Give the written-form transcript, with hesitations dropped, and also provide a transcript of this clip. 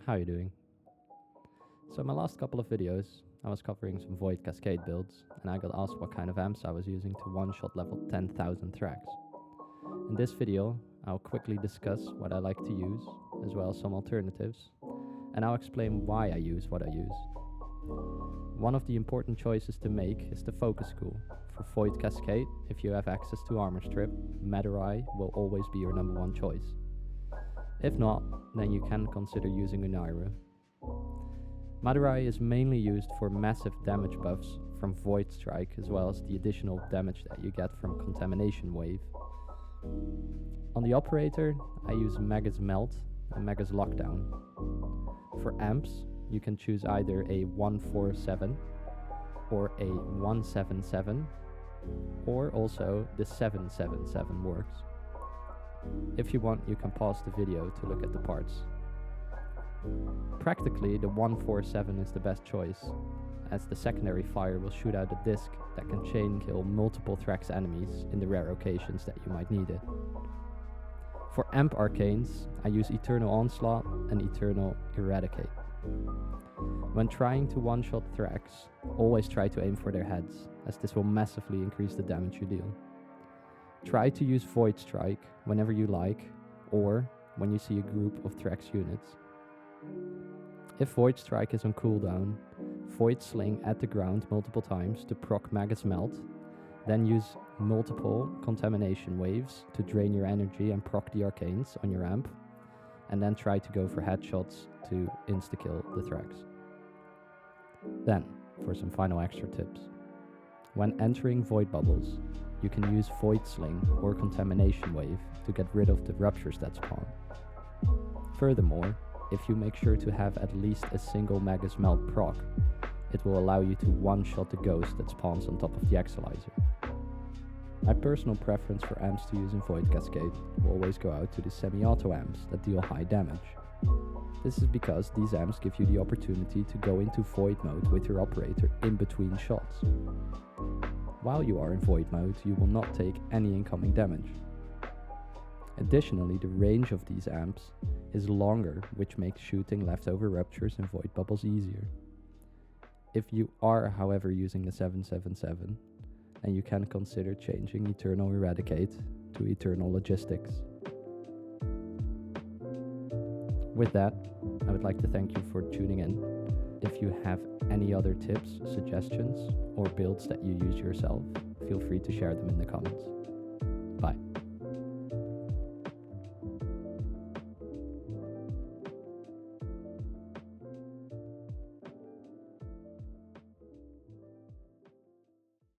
How are you doing? So in my last couple of videos, I was covering some Void Cascade builds, and I got asked what kind of amps I was using to one-shot level 10,000 Thrax. In this video, I'll quickly discuss what I like to use, as well as some alternatives, and I'll explain why I use what I use. One of the important choices to make is the focus school. For Void Cascade, if you have access to Armor Strip, Madurai will always be your number one choice. If not, then you can consider using Unairu. Madurai is mainly used for massive damage buffs from Void Strike, as well as the additional damage that you get from Contamination Wave. On the operator, I use Magus Melt and Magus Lockdown. For amps, you can choose either a 147 or a 177, or also the 777 works. If you want, you can pause the video to look at the parts. Practically, the 147 is the best choice, as the secondary fire will shoot out a disc that can chain kill multiple Thrax enemies in the rare occasions that you might need it. For amp Arcanes, I use Eternal Onslaught and Eternal Eradicate. When trying to one-shot Thrax, always try to aim for their heads, as this will massively increase the damage you deal. Try to use Void Strike whenever you like, or when you see a group of Thrax units. If Void Strike is on cooldown, Void Sling at the ground multiple times to proc Magus Melt, then use multiple Contamination Waves to drain your energy and proc the Arcanes on your amp, and then try to go for headshots to insta-kill the Thrax. Then, for some final extra tips. When entering Void Bubbles, you can use Void Sling or Contamination Wave to get rid of the ruptures that spawn. Furthermore, if you make sure to have at least a single Magus Melt proc, it will allow you to one-shot the ghost that spawns on top of the Exilizer. My personal preference for amps to use in Void Cascade will always go out to the semi-auto amps that deal high damage. This is because these amps give you the opportunity to go into Void mode with your operator in between shots. While you are in Void mode, you will not take any incoming damage. Additionally, the range of these amps is longer, which makes shooting leftover ruptures and Void Bubbles easier. If you are, however, using the 777, then you can consider changing Eternal Eradicate to Eternal Logistics. With that, I would like to thank you for tuning in. If you have any other tips, suggestions, or builds that you use yourself, feel free to share them in the comments.